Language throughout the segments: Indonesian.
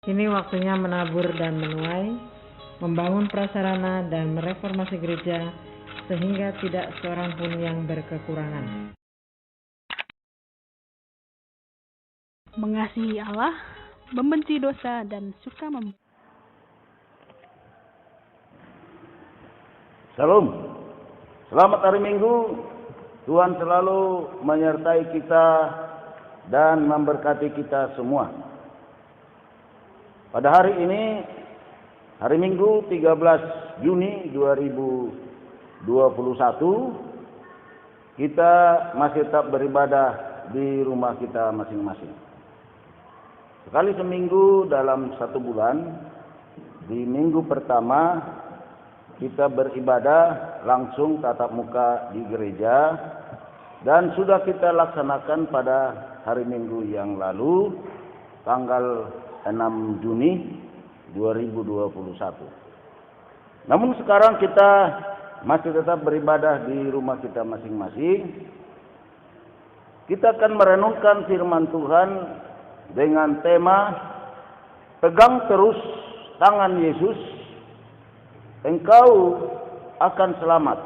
Kini waktunya menabur dan menuai, membangun prasarana dan mereformasi gereja sehingga tidak seorang pun yang berkekurangan. Mengasihi Allah, membenci dosa, dan suka Shalom. Selamat hari Minggu. Tuhan selalu menyertai kita dan memberkati kita semua. Pada hari ini, hari Minggu 13 Juni 2021, kita masih tetap beribadah di rumah kita masing-masing. Sekali seminggu dalam satu bulan, di minggu pertama kita beribadah langsung tatap muka di gereja, dan sudah kita laksanakan pada hari Minggu yang lalu, tanggal 6 Juni 2021. Namun sekarang kita masih tetap beribadah di rumah kita masing-masing. Kita akan merenungkan firman Tuhan dengan tema pegang terus tangan Yesus, engkau akan selamat.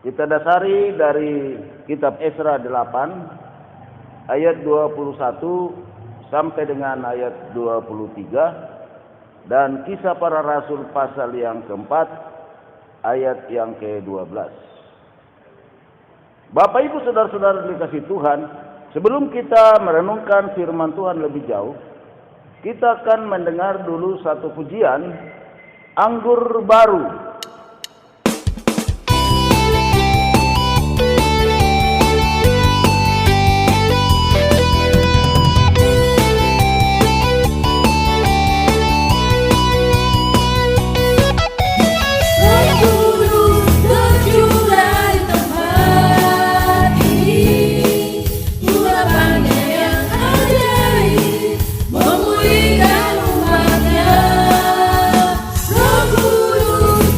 Kita dasari dari kitab Esra 8 ayat 21 sampai dengan ayat 23, dan Kisah Para Rasul pasal yang keempat ayat yang ke-12. Bapak Ibu saudara-saudara dikasihi Tuhan, sebelum kita merenungkan firman Tuhan lebih jauh, kita akan mendengar dulu satu pujian Anggur Baru. Memulihkan umatnya, Roh Kudus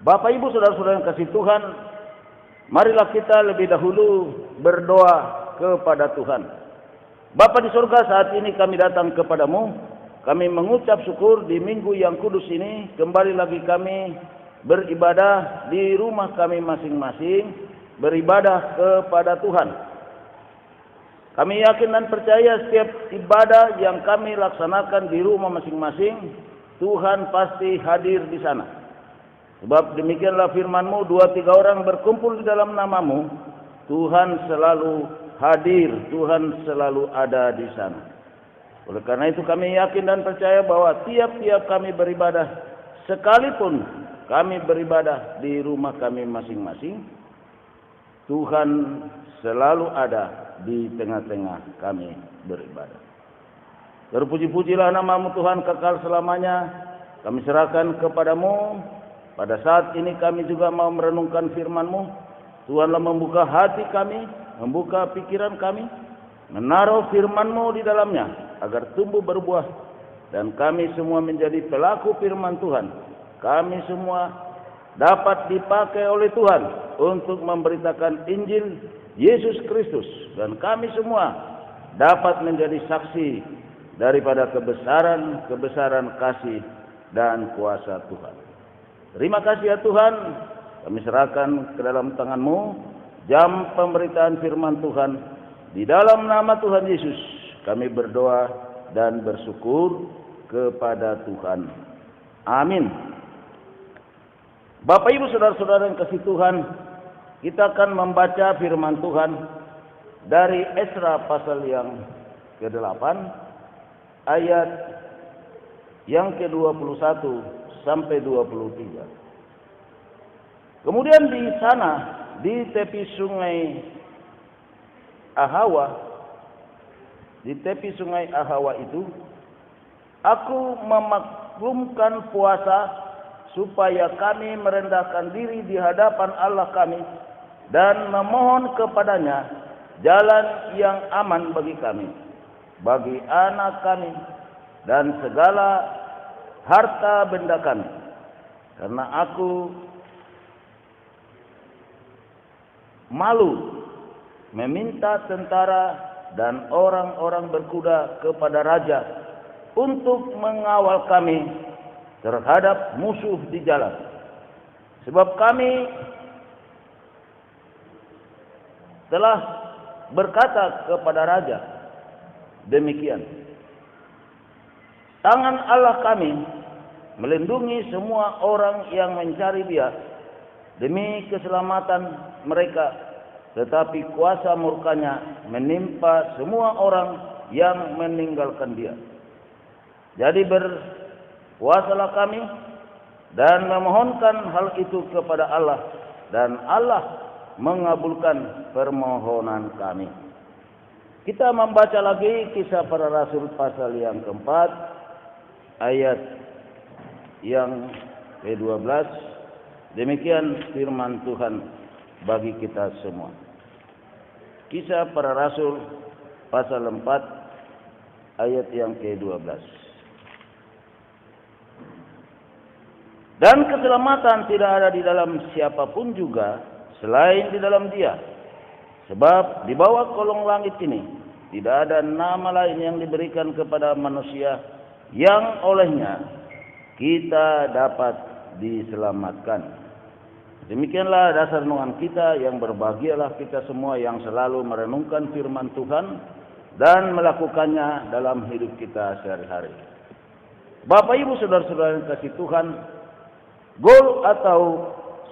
Bapak Ibu saudara-saudara yang kasih Tuhan, marilah kita lebih dahulu berdoa kepada Tuhan. Bapa di surga, saat ini kami datang kepadamu. Kami mengucap syukur di minggu yang kudus ini. Kembali lagi kami beribadah di rumah kami masing-masing. Beribadah kepada Tuhan. Kami yakin dan percaya setiap ibadah yang kami laksanakan di rumah masing-masing, Tuhan pasti hadir di sana. Sebab demikianlah firman-Mu, 2-3 orang berkumpul di dalam nama-Mu, Tuhan selalu hadir, Tuhan selalu ada di sana. Oleh karena itu kami yakin dan percaya bahwa tiap-tiap kami beribadah, sekalipun kami beribadah di rumah kami masing-masing, Tuhan selalu ada di tengah-tengah kami beribadah. Terpuji-pujilah nama-Mu Tuhan kekal selamanya. Kami serahkan kepadamu. Pada saat ini kami juga mau merenungkan firman-Mu. Tuhanlah membuka hati kami, membuka pikiran kami, menaruh firman-Mu di dalamnya, agar tumbuh berbuah, dan kami semua menjadi pelaku firman Tuhan. Kami semua dapat dipakai oleh Tuhan untuk memberitakan Injil Yesus Kristus, dan kami semua dapat menjadi saksi daripada kebesaran kasih dan kuasa Tuhan. Terima kasih ya Tuhan, kami serahkan ke dalam tangan-Mu jam pemberitaan firman Tuhan. Di dalam nama Tuhan Yesus kami berdoa dan bersyukur kepada Tuhan. Amin. Bapak Ibu saudara-saudara yang kasih Tuhan, kita akan membaca firman Tuhan dari Esra pasal yang ke-8 ayat yang ke-21 sampai 23. Kemudian di sana, di tepi sungai Ahawa itu, aku memaklumkan puasa supaya kami merendahkan diri di hadapan Allah kami dan memohon kepadanya jalan yang aman bagi kami, bagi anak kami, dan segala harta benda kami. Karena aku malu meminta tentara dan orang-orang berkuda kepada raja untuk mengawal kami terhadap musuh di jalan. Sebab kami telah berkata kepada raja demikian, tangan Allah kami melindungi semua orang yang mencari Dia demi keselamatan mereka, tetapi kuasa murkanya menimpa semua orang yang meninggalkan Dia. Jadi berpuasalah kami dan memohonkan hal itu kepada Allah, dan Allah mengabulkan permohonan kami. Kita membaca lagi Kisah Para Rasul pasal yang keempat, ayat yang ke-12. Demikian firman Tuhan bagi kita semua. Kisah Para Rasul pasal 4 ayat yang ke-12. Dan keselamatan tidak ada di dalam siapapun juga selain di dalam Dia. Sebab di bawah kolong langit ini tidak ada nama lain yang diberikan kepada manusia yang olehnya kita dapat diselamatkan. Demikianlah dasar renungan kita, yang berbahagialah kita semua yang selalu merenungkan firman Tuhan dan melakukannya dalam hidup kita sehari-hari. Bapak Ibu saudara-saudara yang kasih Tuhan, goal atau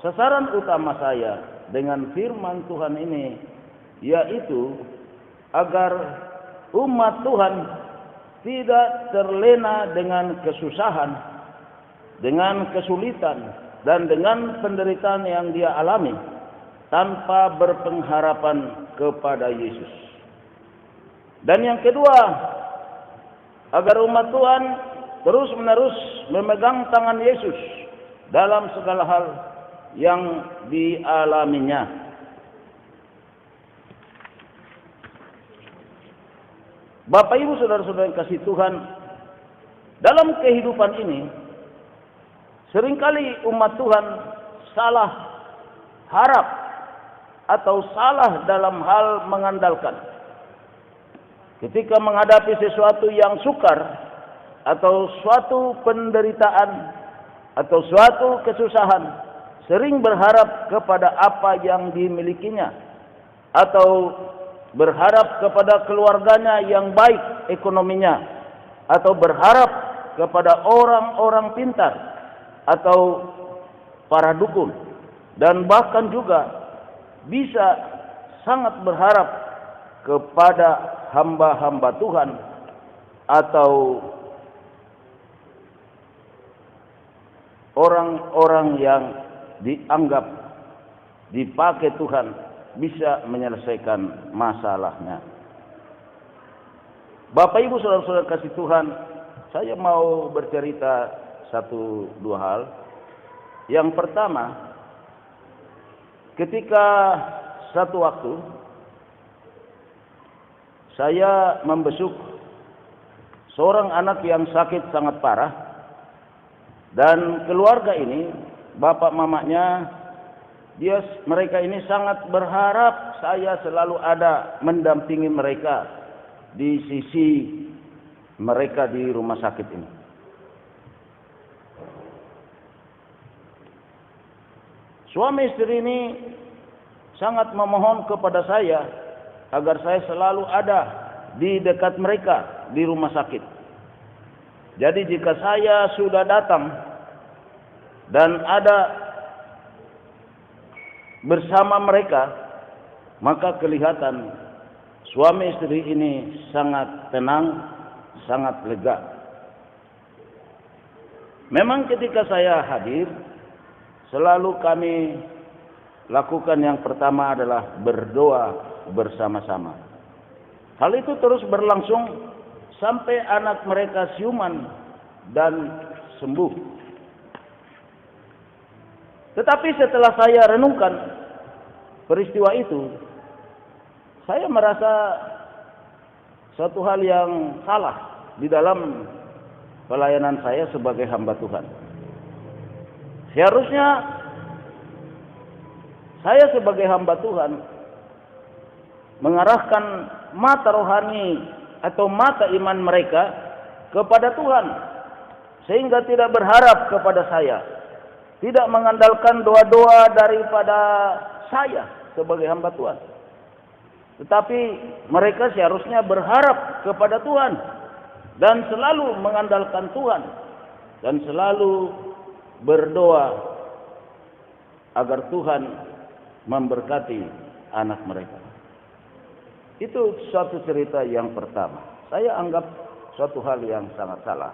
sasaran utama saya dengan firman Tuhan ini yaitu agar umat Tuhan tidak terlena dengan kesusahan, dengan kesulitan, dan dengan penderitaan yang dia alami tanpa berpengharapan kepada Yesus. Dan yang kedua, agar umat Tuhan terus-menerus memegang tangan Yesus dalam segala hal yang dialaminya. Bapak Ibu saudara-saudara yang kasih Tuhan, dalam kehidupan ini seringkali umat Tuhan salah harap atau salah dalam hal mengandalkan. Ketika menghadapi sesuatu yang sukar atau suatu penderitaan atau suatu kesusahan, sering berharap kepada apa yang dimilikinya atau berharap kepada keluarganya yang baik ekonominya atau berharap kepada orang-orang pintar atau para dukun, dan bahkan juga bisa sangat berharap kepada hamba-hamba Tuhan atau orang-orang yang dianggap dipakai Tuhan bisa menyelesaikan masalahnya. Bapak Ibu saudara-saudara kasih Tuhan, saya mau bercerita satu dua hal. Yang pertama, ketika satu waktu saya membesuk seorang anak yang sakit sangat parah, dan keluarga ini, bapak mamanya, mereka ini sangat berharap saya selalu ada mendampingi mereka di sisi mereka di rumah sakit ini. Suami istri ini sangat memohon kepada saya agar saya selalu ada di dekat mereka di rumah sakit. Jadi jika saya sudah datang dan ada bersama mereka, maka kelihatan suami istri ini sangat tenang, sangat lega. Memang ketika saya hadir, selalu kami lakukan yang pertama adalah berdoa bersama-sama. Hal itu terus berlangsung sampai anak mereka siuman dan sembuh. Tetapi setelah saya renungkan peristiwa itu, saya merasa suatu hal yang salah di dalam pelayanan saya sebagai hamba Tuhan. Seharusnya saya sebagai hamba Tuhan mengarahkan mata rohani atau mata iman mereka kepada Tuhan, sehingga tidak berharap kepada saya, tidak mengandalkan doa-doa daripada saya sebagai hamba Tuhan. Tetapi mereka seharusnya berharap kepada Tuhan dan selalu mengandalkan Tuhan dan selalu berdoa agar Tuhan memberkati anak mereka. Itu suatu cerita yang pertama. Saya anggap suatu hal yang sangat salah.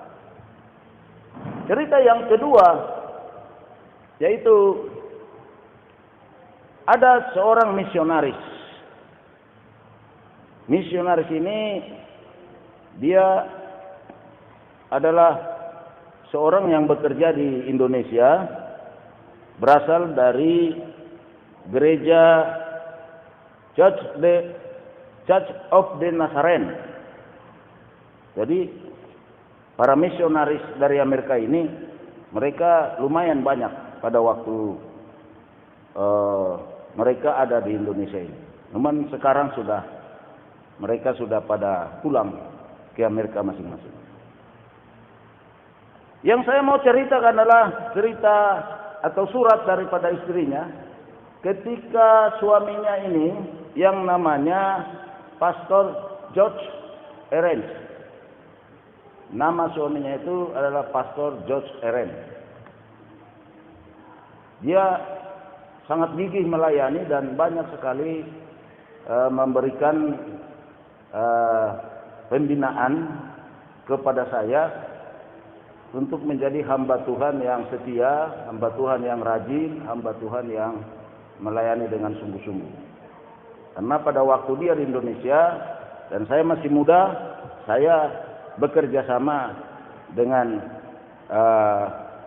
Cerita yang kedua, yaitu ada seorang misionaris. Misionaris ini dia adalah seorang yang bekerja di Indonesia, berasal dari gereja Church of the Nazarene. Jadi para misionaris dari Amerika ini, mereka lumayan banyak pada waktu mereka ada di Indonesia ini. Namun sekarang mereka sudah pada pulang ke Amerika masing-masing. Yang saya mau ceritakan adalah cerita atau surat daripada istrinya ketika suaminya ini yang namanya Pastor George Erenz. Nama suaminya itu adalah Pastor George Erenz. Dia sangat gigih melayani dan banyak sekali memberikan pembinaan kepada saya untuk menjadi hamba Tuhan yang setia, hamba Tuhan yang rajin, hamba Tuhan yang melayani dengan sungguh-sungguh. Karena pada waktu dia di Indonesia dan saya masih muda, saya bekerja sama dengan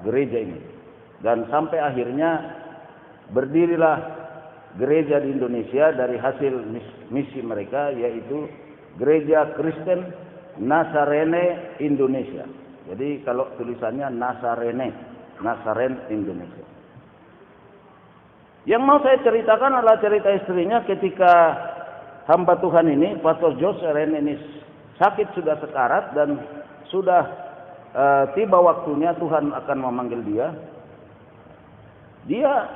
gereja ini. Dan sampai akhirnya berdirilah gereja di Indonesia dari hasil misi mereka, yaitu Gereja Kristen Nazarene Indonesia. Jadi kalau tulisannya Nazarene Indonesia. Yang mau saya ceritakan adalah cerita istrinya ketika hamba Tuhan ini, Pastor Josh Eren ini sakit sudah sekarat dan sudah tiba waktunya Tuhan akan memanggil dia. Dia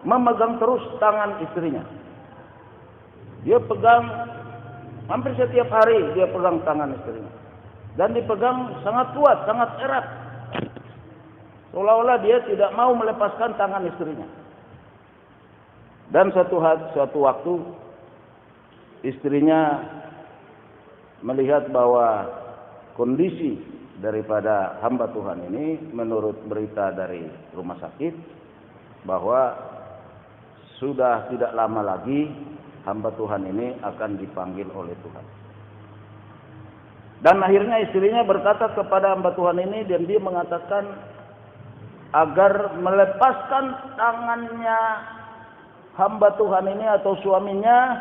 memegang terus tangan istrinya. Dia pegang hampir setiap hari, dia pegang tangan istrinya. Dan dipegang sangat kuat, sangat erat. Seolah-olah dia tidak mau melepaskan tangan istrinya. Dan suatu waktu istrinya melihat bahwa kondisi daripada hamba Tuhan ini menurut berita dari rumah sakit bahwa sudah tidak lama lagi hamba Tuhan ini akan dipanggil oleh Tuhan. Dan akhirnya istrinya berkata kepada hamba Tuhan ini dan dia mengatakan agar melepaskan tangannya hamba Tuhan ini atau suaminya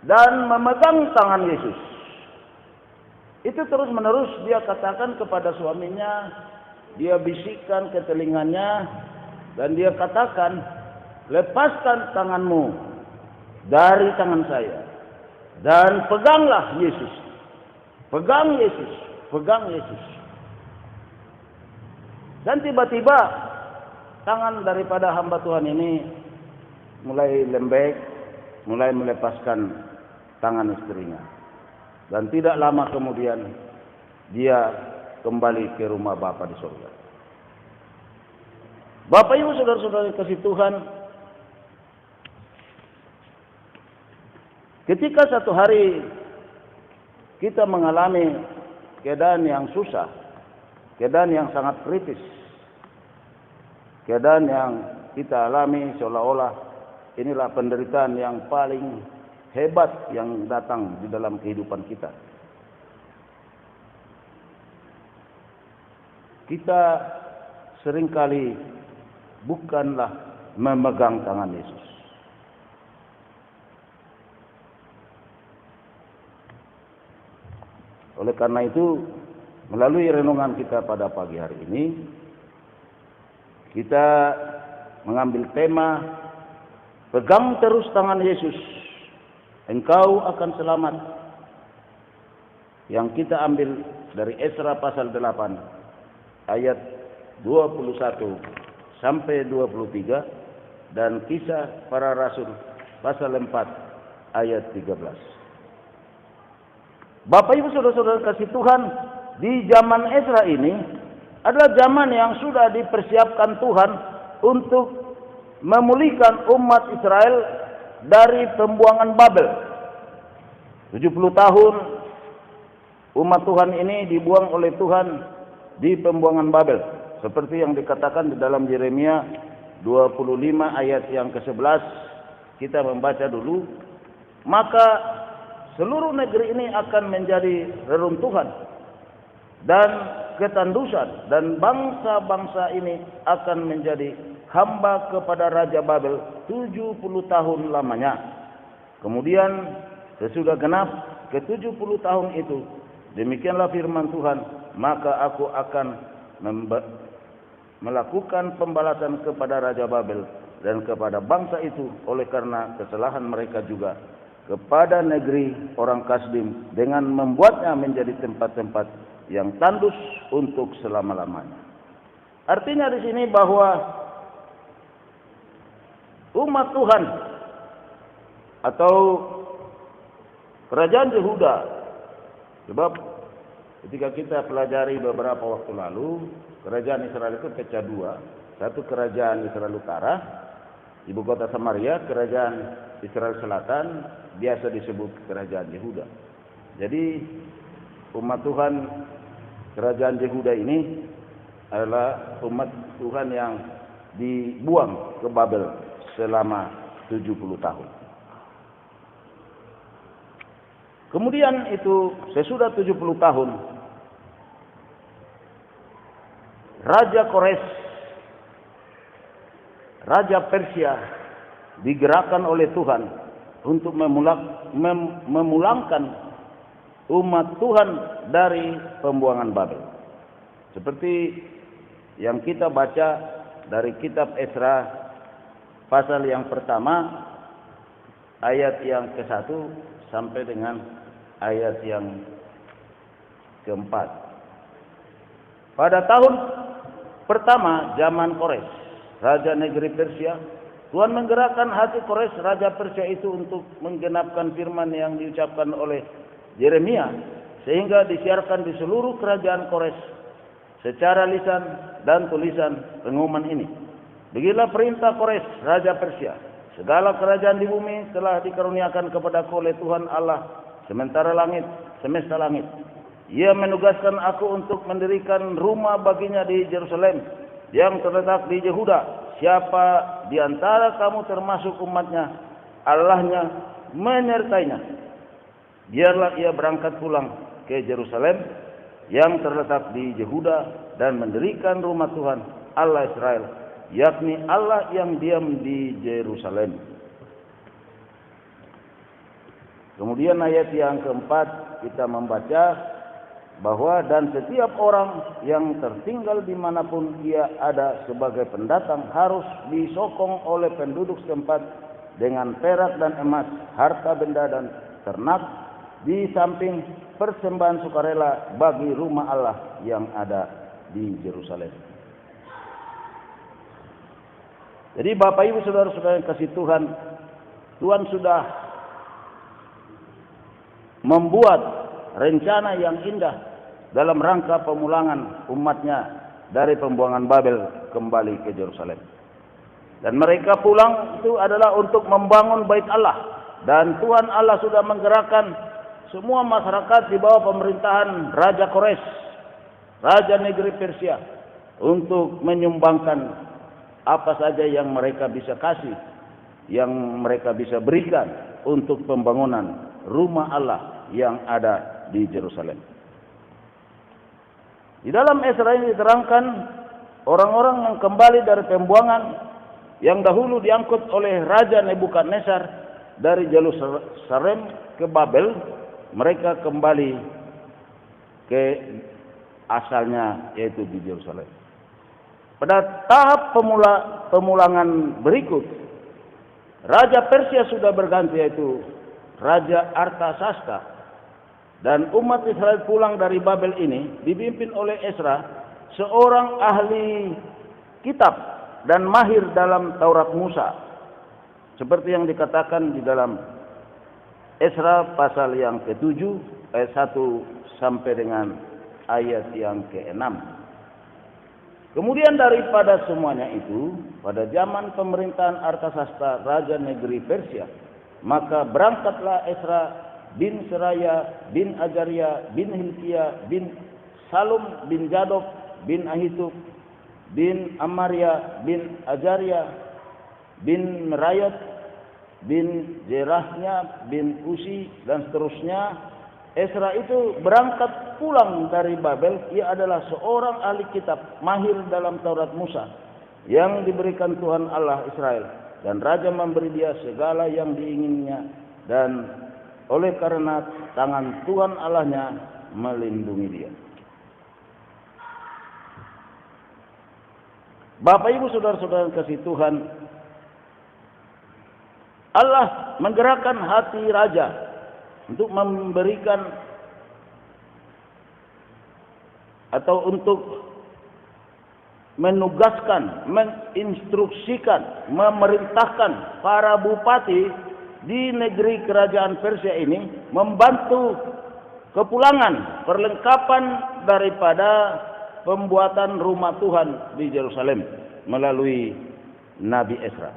dan memegang tangan Yesus. Itu terus menerus dia katakan kepada suaminya, dia bisikkan ke telinganya dan dia katakan, lepaskan tanganmu dari tangan saya dan peganglah Yesus. Pegang Yesus, pegang Yesus. Dan tiba-tiba tangan daripada hamba Tuhan ini mulai lembek, mulai melepaskan tangan istrinya. Dan tidak lama kemudian dia kembali ke rumah Bapa di surga. Bapak Ibu saudara-saudara kasih Tuhan, ketika satu hari kita mengalami keadaan yang susah, keadaan yang sangat kritis, keadaan yang kita alami seolah-olah inilah penderitaan yang paling hebat yang datang di dalam kehidupan kita. Kita seringkali bukanlah memegang tangan Yesus. Oleh karena itu, melalui renungan kita pada pagi hari ini, kita mengambil tema pegang terus tangan Yesus, engkau akan selamat. Yang kita ambil dari Esra pasal 8 ayat 21 sampai 23 dan Kisah Para Rasul pasal 4 ayat 13. Bapak Ibu saudara-saudara kasih Tuhan, di zaman Esra ini adalah zaman yang sudah dipersiapkan Tuhan untuk memulihkan umat Israel dari pembuangan Babel. 70 tahun umat Tuhan ini dibuang oleh Tuhan di pembuangan Babel. Seperti yang dikatakan di dalam Yeremia 25 ayat yang ke-11. Kita membaca dulu. Maka seluruh negeri ini akan menjadi reruntuhan dan ketandusan. Dan bangsa-bangsa ini akan menjadi hamba kepada Raja Babel 70 tahun lamanya. Kemudian sesudah genap ke 70 tahun itu, demikianlah firman Tuhan, maka aku akan melakukan pembalasan kepada Raja Babel dan kepada bangsa itu oleh karena kesalahan mereka juga kepada negeri orang Kasdim dengan membuatnya menjadi tempat-tempat yang tandus untuk selama-lamanya. Artinya di sini bahwa umat Tuhan atau kerajaan Yehuda, sebab ketika kita pelajari beberapa waktu lalu, kerajaan Israel itu pecah dua. Satu kerajaan Israel Utara, ibu kota Samaria, kerajaan Israel Selatan biasa disebut kerajaan Yehuda. Jadi umat Tuhan kerajaan Yehuda ini adalah umat Tuhan yang dibuang ke Babel selama 70 tahun. Kemudian itu sesudah 70 tahun Raja Kores, Raja Persia digerakkan oleh Tuhan untuk memulangkan umat Tuhan dari pembuangan Babel. Seperti yang kita baca dari kitab Esra pasal yang pertama, ayat yang ke-1 sampai dengan ayat yang ke-4. Pada tahun pertama zaman Kores, raja negeri Persia, Tuhan menggerakkan hati Kores, raja Persia itu untuk menggenapkan firman yang diucapkan oleh Yeremia, sehingga disiarkan di seluruh kerajaan Kores secara lisan dan tulisan pengumuman ini. Beginilah perintah Kores, raja Persia. Segala kerajaan di bumi telah dikaruniakan kepadaku oleh Tuhan Allah sementara langit, semesta langit. Ia menugaskan aku untuk mendirikan rumah baginya di Yerusalem yang terletak di Yehuda. Siapa di antara kamu termasuk umatnya, Allahnya menyertainya. Biarlah ia berangkat pulang ke Yerusalem yang terletak di Yehuda dan mendirikan rumah Tuhan Allah Israel, yakni Allah yang diam di Yerusalem. Kemudian ayat yang keempat kita membaca bahwa dan setiap orang yang tertinggal dimanapun ia ada sebagai pendatang harus disokong oleh penduduk setempat dengan perak dan emas, harta benda dan ternak, di samping persembahan sukarela bagi rumah Allah yang ada di Yerusalem. Jadi Bapak Ibu Saudara-saudara yang kasih Tuhan, Tuhan sudah membuat rencana yang indah dalam rangka pemulangan umatnya dari pembuangan Babel kembali ke Yerusalem. Dan mereka pulang itu adalah untuk membangun bait Allah. Dan Tuhan Allah sudah menggerakkan semua masyarakat di bawah pemerintahan Raja Kores, raja negeri Persia, untuk menyumbangkan apa saja yang mereka bisa kasih, yang mereka bisa berikan untuk pembangunan rumah Allah yang ada di Yerusalem. Di dalam Esra ini diterangkan orang-orang yang kembali dari pembuangan yang dahulu diangkut oleh Raja Nebukadnezar dari Yerusalem ke Babel, mereka kembali ke asalnya, yaitu di Yerusalem. Pada tahap pemulangan berikut, Raja Persia sudah berganti, yaitu Raja Artasasta. Dan umat Israel pulang dari Babel ini dipimpin oleh Esra, seorang ahli kitab dan mahir dalam Taurat Musa. Seperti yang dikatakan di dalam Esra pasal yang ke-7 ayat 1 sampai dengan ayat yang ke-6. Kemudian daripada semuanya itu, pada zaman pemerintahan Artasasta, raja negeri Persia, maka berangkatlah Esra bin Seraya bin Azaria bin Hilkia bin Salum bin Zadok bin Ahitub bin Amaria bin Azaria bin Merayot bin Zerahnya bin Usi dan seterusnya. Esra itu berangkat pulang dari Babel. Ia adalah seorang ahli kitab mahir dalam Taurat Musa yang diberikan Tuhan Allah Israel, dan raja memberi dia segala yang diinginnya, dan oleh karena tangan Tuhan Allahnya melindungi dia. Bapak Ibu Saudara-saudara yang kasih Tuhan, Allah menggerakkan hati raja untuk memberikan atau untuk menugaskan, menginstruksikan, memerintahkan para bupati di negeri kerajaan Persia ini membantu kepulangan perlengkapan daripada pembuatan rumah Tuhan di Yerusalem melalui Nabi Esra.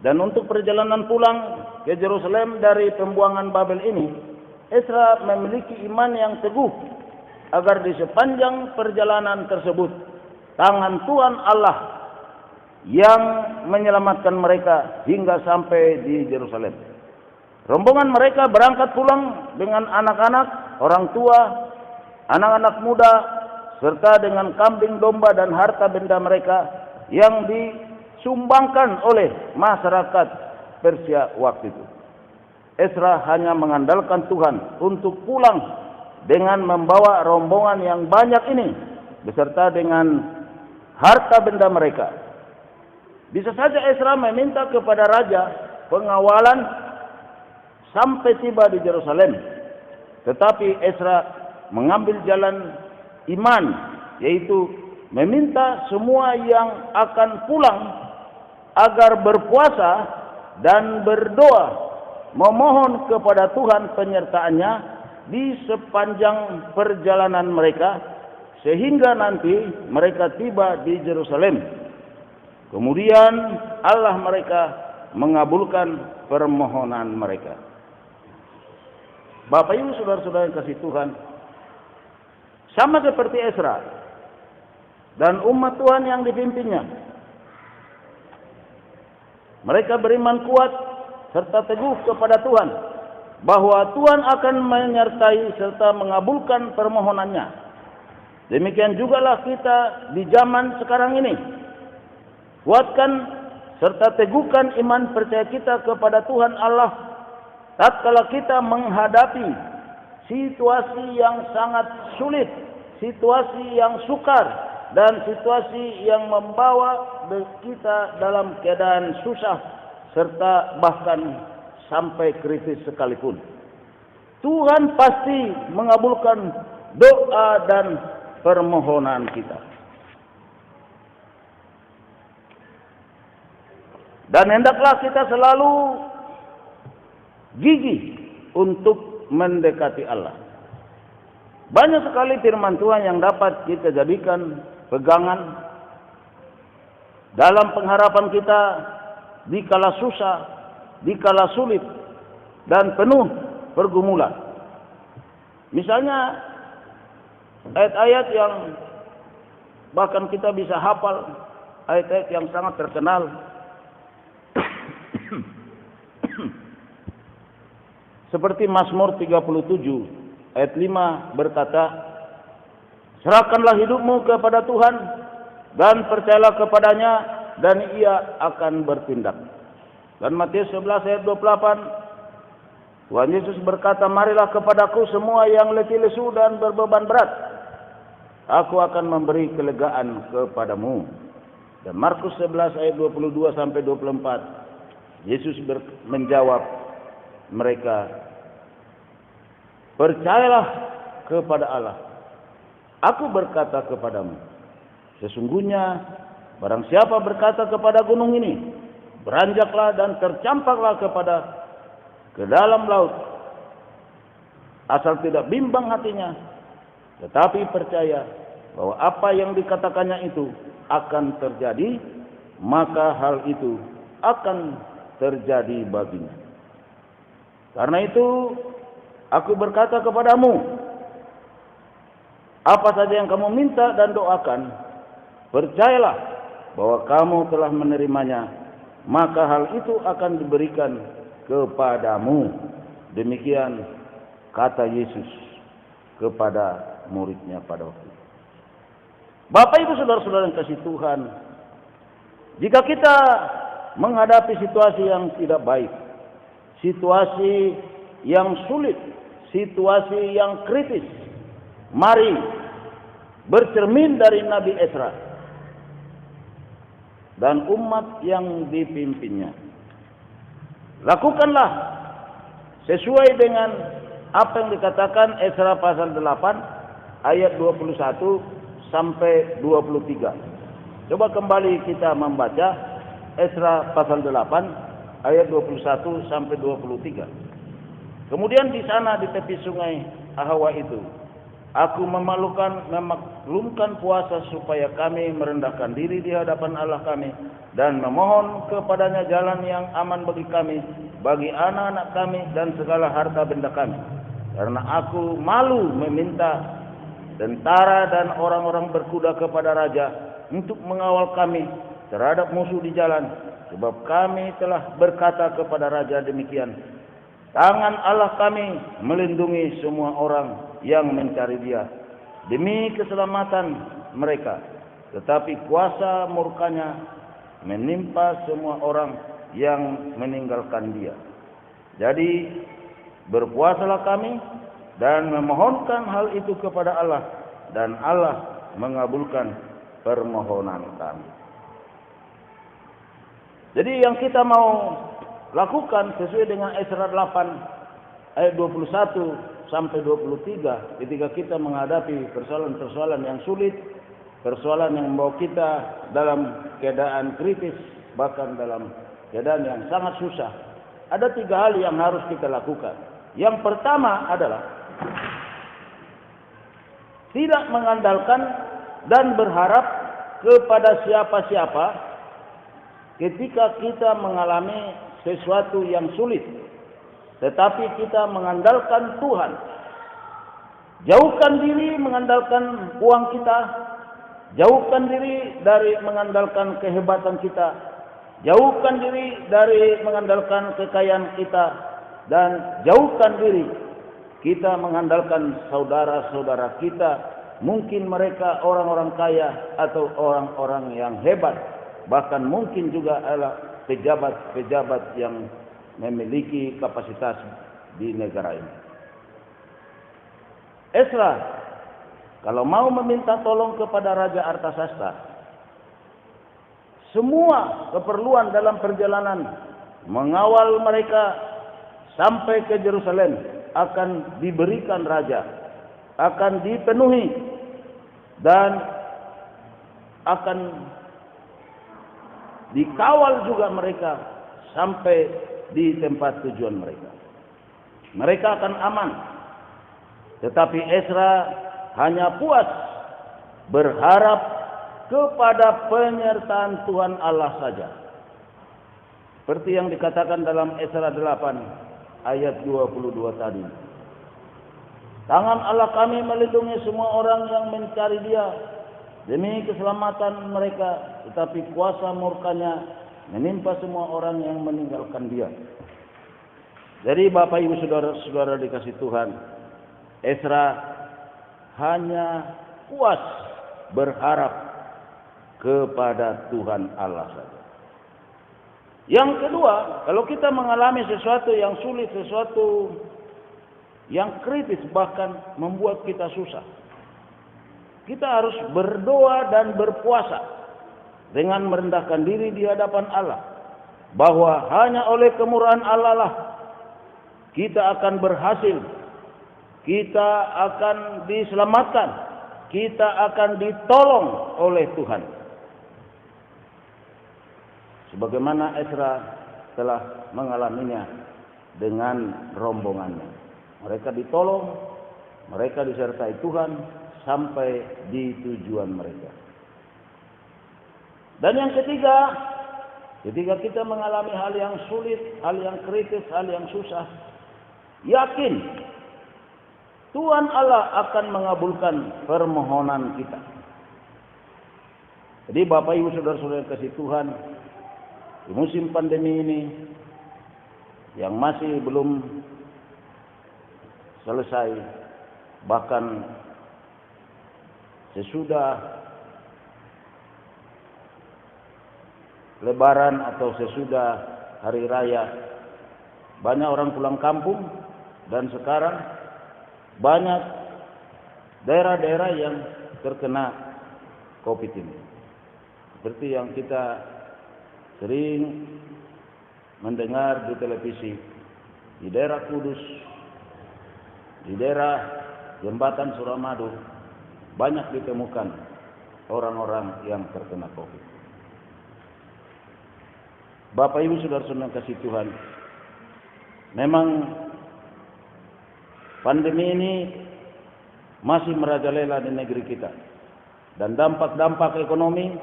Dan untuk perjalanan pulang ke Yerusalem dari pembuangan Babel ini, Esra memiliki iman yang teguh agar di sepanjang perjalanan tersebut tangan Tuhan Allah yang menyelamatkan mereka hingga sampai di Yerusalem. Rombongan mereka berangkat pulang dengan anak-anak, orang tua, anak-anak muda, serta dengan kambing domba dan harta benda mereka yang disumbangkan oleh masyarakat Persia waktu itu. Esra hanya mengandalkan Tuhan untuk pulang dengan membawa rombongan yang banyak ini beserta dengan harta benda mereka. Bisa saja Ezra meminta kepada raja pengawalan sampai tiba di Yerusalem. Tetapi Ezra mengambil jalan iman, yaitu meminta semua yang akan pulang agar berpuasa dan berdoa, memohon kepada Tuhan penyertaannya di sepanjang perjalanan mereka, sehingga nanti mereka tiba di Yerusalem. Kemudian Allah mereka mengabulkan permohonan mereka. Bapak Ibu saudara-saudara yang kasih Tuhan, sama seperti Ezra dan umat Tuhan yang dipimpinnya, mereka beriman kuat serta teguh kepada Tuhan bahwa Tuhan akan menyertai serta mengabulkan permohonannya. Demikian jugalah kita di zaman sekarang ini. Kuatkan serta teguhkan iman percaya kita kepada Tuhan Allah tatkala kita menghadapi situasi yang sangat sulit, situasi yang sukar, dan situasi yang membawa kita dalam keadaan susah serta bahkan sampai kritis sekalipun. Tuhan pasti mengabulkan doa dan permohonan kita. Dan hendaklah kita selalu gigih untuk mendekati Allah. Banyak sekali firman Tuhan yang dapat kita jadikan pegangan dalam pengharapan kita di kala susah, di kala sulit, dan penuh pergumulan. Misalnya ayat-ayat yang bahkan kita bisa hafal, ayat-ayat yang sangat terkenal. Seperti Mazmur 37 ayat 5 berkata, serahkanlah hidupmu kepada Tuhan dan percayalah kepadanya dan ia akan bertindak. Dan Matius 11 ayat 28, Tuhan Yesus berkata, marilah kepadaku semua yang letih lesu dan berbeban berat, aku akan memberi kelegaan kepadamu. Dan Markus 11 ayat 22 sampai 24, Yesus menjawab mereka, percayalah kepada Allah. Aku berkata kepadamu, sesungguhnya barang siapa berkata kepada gunung ini, beranjaklah dan tercampaklah ke dalam laut, asal tidak bimbang hatinya, tetapi percaya bahwa apa yang dikatakannya itu akan terjadi, maka hal itu akan terjadi baginya. Karena itu aku berkata kepadamu, apa saja yang kamu minta dan doakan, percayalah bahwa kamu telah menerimanya, maka hal itu akan diberikan kepadamu. Demikian kata Yesus kepada muridnya pada waktu itu. Bapak Ibu saudara-saudara yang kasih Tuhan, jika kita menghadapi situasi yang tidak baik, situasi yang sulit, situasi yang kritis, mari bercermin dari Nabi Ezra dan umat yang dipimpinnya. Lakukanlah sesuai dengan apa yang dikatakan Ezra pasal 8 ayat 21 sampai 23. Coba kembali kita membaca Ezra pasal 8 ayat 21 sampai 23. Kemudian di sana di tepi sungai Ahwa itu, aku memaklumkan puasa supaya kami merendahkan diri di hadapan Allah kami dan memohon kepadanya jalan yang aman bagi kami, bagi anak-anak kami dan segala harta benda kami. Karena aku malu meminta tentara dan orang-orang berkuda kepada raja untuk mengawal kami terhadap musuh di jalan, sebab kami telah berkata kepada raja demikian, tangan Allah kami melindungi semua orang yang mencari dia demi keselamatan mereka, tetapi kuasa murkanya menimpa semua orang yang meninggalkan dia. Jadi berpuasalah kami dan memohonkan hal itu kepada Allah, dan Allah mengabulkan permohonan kami. Jadi yang kita mau lakukan sesuai dengan Esra 8 ayat 21 sampai 23 ketika kita menghadapi persoalan-persoalan yang sulit, persoalan yang membawa kita dalam keadaan kritis, bahkan dalam keadaan yang sangat susah. Ada 3 hal yang harus kita lakukan. Yang pertama adalah tidak mengandalkan dan berharap kepada siapa-siapa ketika kita mengalami sesuatu yang sulit, tetapi kita mengandalkan Tuhan. Jauhkan diri mengandalkan uang kita, jauhkan diri dari mengandalkan kehebatan kita, jauhkan diri dari mengandalkan kekayaan kita, dan jauhkan diri kita mengandalkan saudara-saudara kita, mungkin mereka orang-orang kaya atau orang-orang yang hebat, bahkan mungkin juga adalah pejabat-pejabat yang memiliki kapasitas di negara ini. Esra, kalau mau meminta tolong kepada Raja Artasasta, semua keperluan dalam perjalanan mengawal mereka sampai ke Yerusalem akan diberikan raja, akan dipenuhi, dan akan dikawal juga mereka sampai di tempat tujuan mereka. Mereka akan aman. Tetapi Esra hanya puas berharap kepada penyertaan Tuhan Allah saja. Seperti yang dikatakan dalam Esra 8 ayat 22 tadi. Tangan Allah kami melindungi semua orang yang mencari Dia demi keselamatan mereka, tetapi kuasa murkanya menimpa semua orang yang meninggalkan Dia. Jadi Bapak Ibu Saudara-saudara dikasih Tuhan, Esra hanya puas berharap kepada Tuhan Allah saja. Yang kedua, kalau kita mengalami sesuatu yang sulit, sesuatu yang kritis, bahkan membuat kita susah, kita harus berdoa dan berpuasa dengan merendahkan diri di hadapan Allah, bahwa hanya oleh kemurahan Allah lah kita akan berhasil, kita akan diselamatkan, kita akan ditolong oleh Tuhan. Sebagaimana Esra telah mengalaminya dengan rombongannya. Mereka ditolong, mereka disertai Tuhan sampai di tujuan mereka. Dan yang ketiga, ketika kita mengalami hal yang sulit, hal yang kritis, hal yang susah, yakin Tuhan Allah akan mengabulkan permohonan kita. Jadi Bapak Ibu Saudara-saudara kasih Tuhan, di musim pandemi ini yang masih belum selesai, bahkan sesudah Lebaran atau sesudah hari raya, banyak orang pulang kampung, dan sekarang banyak daerah-daerah yang terkena COVID ini. Seperti yang kita sering mendengar di televisi, di daerah Kudus, di daerah Jembatan Suramadu, banyak ditemukan orang-orang yang terkena COVID. Bapak Ibu Saudara-saudara kasih Tuhan, memang pandemi ini masih merajalela di negeri kita, dan dampak-dampak ekonomi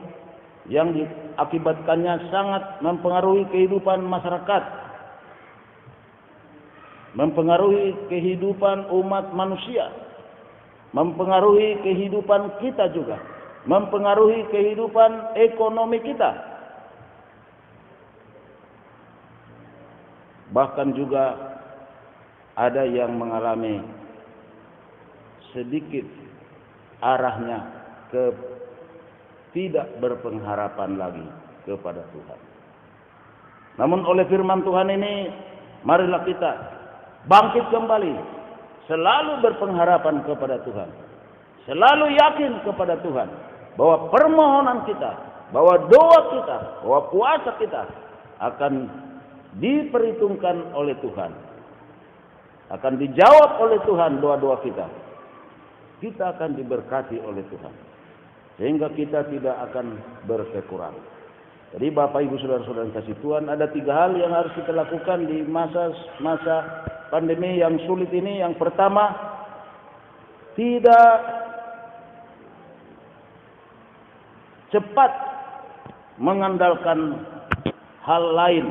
yang diakibatkannya sangat mempengaruhi kehidupan masyarakat, mempengaruhi kehidupan umat manusia, mempengaruhi kehidupan kita juga, mempengaruhi kehidupan ekonomi kita. Bahkan juga ada yang mengalami sedikit arahnya ke tidak berpengharapan lagi kepada Tuhan. Namun oleh firman Tuhan ini, marilah kita bangkit kembali, selalu berpengharapan kepada Tuhan, selalu yakin kepada Tuhan bahwa permohonan kita, bahwa doa kita, bahwa puasa kita akan diperhitungkan oleh Tuhan. Akan dijawab oleh Tuhan doa-doa kita. Kita akan diberkati oleh Tuhan. Sehingga kita tidak akan berkekurangan. Jadi Bapak Ibu Saudara-saudara yang kasih Tuhan, ada 3 hal yang harus kita lakukan di masa pandemi yang sulit ini. Yang pertama, tidak cepat mengandalkan hal lain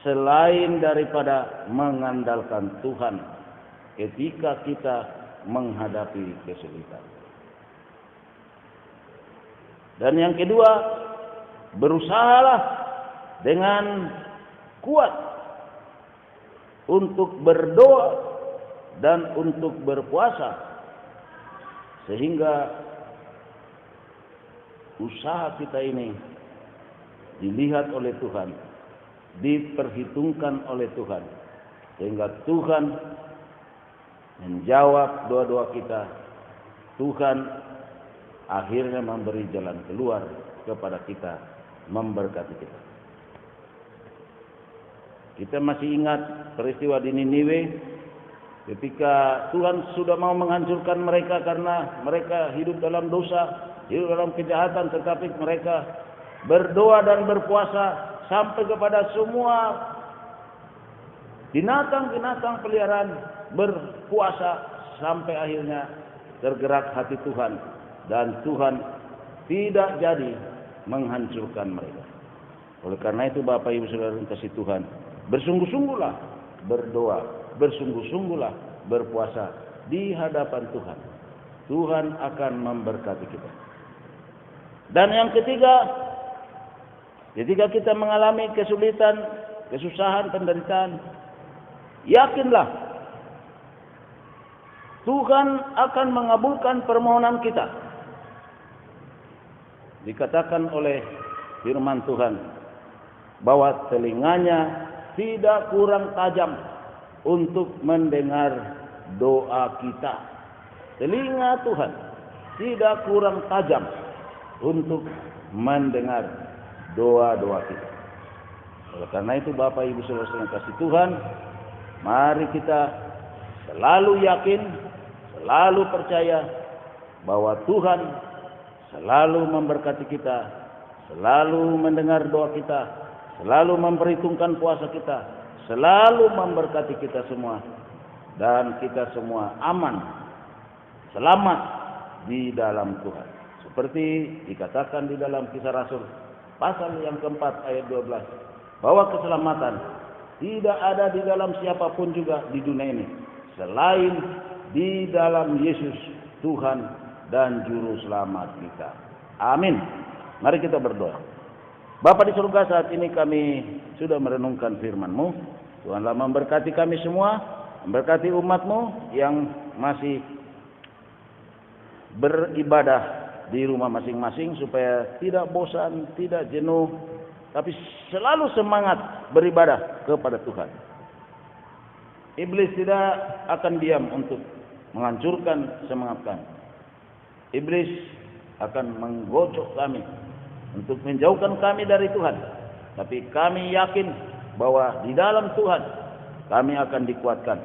selain daripada mengandalkan Tuhan ketika kita menghadapi kesulitan. Dan yang kedua, berusahalah dengan kuat untuk berdoa dan untuk berpuasa, sehingga usaha kita ini dilihat oleh Tuhan, diperhitungkan oleh Tuhan, sehingga Tuhan menjawab doa-doa kita. Tuhan akhirnya memberi jalan keluar kepada kita, memberkati kita. Kita masih ingat peristiwa di Niniwe ketika Tuhan sudah mau menghancurkan mereka karena mereka hidup dalam dosa, hidup dalam kejahatan, tetapi mereka berdoa dan berpuasa sampai kepada semua binatang-binatang peliharaan, berpuasa sampai akhirnya tergerak hati Tuhan. Dan Tuhan tidak jadi menghancurkan mereka. Oleh karena itu Bapak Ibu Saudara yang kasih Tuhan, bersungguh-sungguhlah berdoa, bersungguh-sungguhlah berpuasa di hadapan Tuhan. Tuhan akan memberkati kita. Dan yang ketiga, ketika kita mengalami kesulitan, kesusahan, penderitaan, yakinlah Tuhan akan mengabulkan permohonan kita. Dikatakan oleh firman Tuhan bahwa telinganya tidak kurang tajam untuk mendengar doa kita. Telinga Tuhan tidak kurang tajam untuk mendengar doa-doa kita. Oleh karena itu Bapak Ibu Saudara yang kasih Tuhan, mari kita selalu yakin, selalu percaya bahwa Tuhan selalu memberkati kita, selalu mendengar doa kita, selalu memperhitungkan puasa kita, selalu memberkati kita semua, dan kita semua aman, selamat di dalam Tuhan. Seperti dikatakan di dalam Kisah Rasul pasal yang keempat ayat 12, bahwa keselamatan tidak ada di dalam siapapun juga di dunia ini selain di dalam Yesus Tuhan dan Juru Selamat kita. Amin. Mari kita berdoa. Bapa di surga, saat ini kami sudah merenungkan firman-Mu. Tuhanlah memberkati kami semua, memberkati umat-Mu yang masih beribadah di rumah masing-masing, supaya tidak bosan, tidak jenuh, tapi selalu semangat beribadah kepada Tuhan. Iblis tidak akan diam untuk menghancurkan semangat kami. Iblis akan menggocok kami untuk menjauhkan kami dari Tuhan. Tapi kami yakin bahwa di dalam Tuhan kami akan dikuatkan.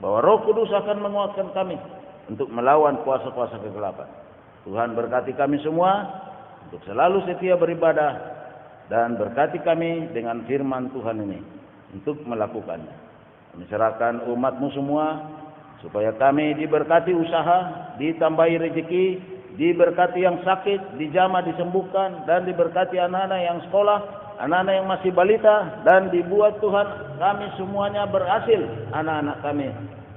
Bahwa Roh Kudus akan menguatkan kami untuk melawan kuasa-kuasa kegelapan. Tuhan berkati kami semua untuk selalu setia beribadah, dan berkati kami dengan firman Tuhan ini untuk melakukannya. Kami serahkan umat-Mu semua, supaya kami diberkati usaha, ditambahi rezeki, diberkati yang sakit, dijamah disembuhkan, dan diberkati anak-anak yang sekolah, anak-anak yang masih balita, dan dibuat Tuhan kami semuanya berhasil, anak-anak kami,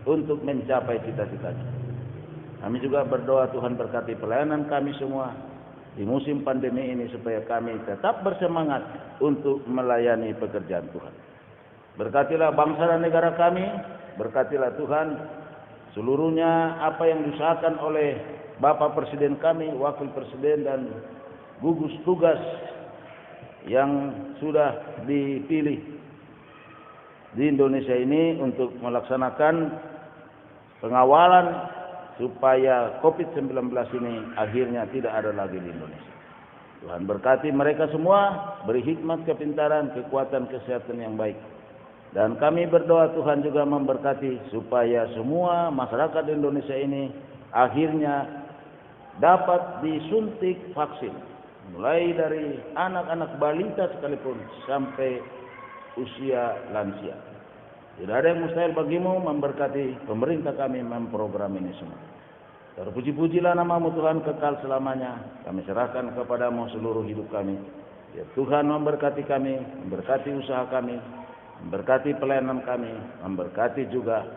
untuk mencapai cita-citanya. Kami juga berdoa Tuhan berkati pelayanan kami semua di musim pandemi ini, supaya kami tetap bersemangat untuk melayani pekerjaan Tuhan. Berkatilah bangsa dan negara kami, berkatilah Tuhan seluruhnya apa yang diusahakan oleh Bapak Presiden kami, Wakil Presiden, dan gugus tugas yang sudah dipilih di Indonesia ini untuk melaksanakan pengawalan supaya COVID-19 ini akhirnya tidak ada lagi di Indonesia. Tuhan berkati mereka semua, beri hikmat, kepintaran, kekuatan, kesehatan yang baik. Dan kami berdoa Tuhan juga memberkati supaya semua masyarakat Indonesia ini akhirnya dapat disuntik vaksin. Mulai dari anak-anak balita sekalipun sampai usia lansia. Tidak ada yang mustahil bagimu, memberkati pemerintah kami memprogram ini semua. Terpuji-pujilah namamu Tuhan kekal selamanya. Kami serahkan kepadamu seluruh hidup kami. Ya Tuhan memberkati kami, memberkati usaha kami, memberkati pelayanan kami, memberkati juga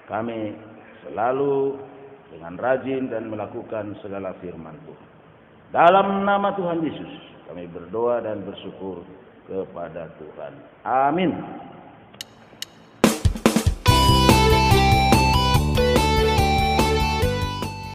kami selalu dengan rajin dan melakukan segala firman Tuhan. Dalam nama Tuhan Yesus kami berdoa dan bersyukur kepada Tuhan. Amin.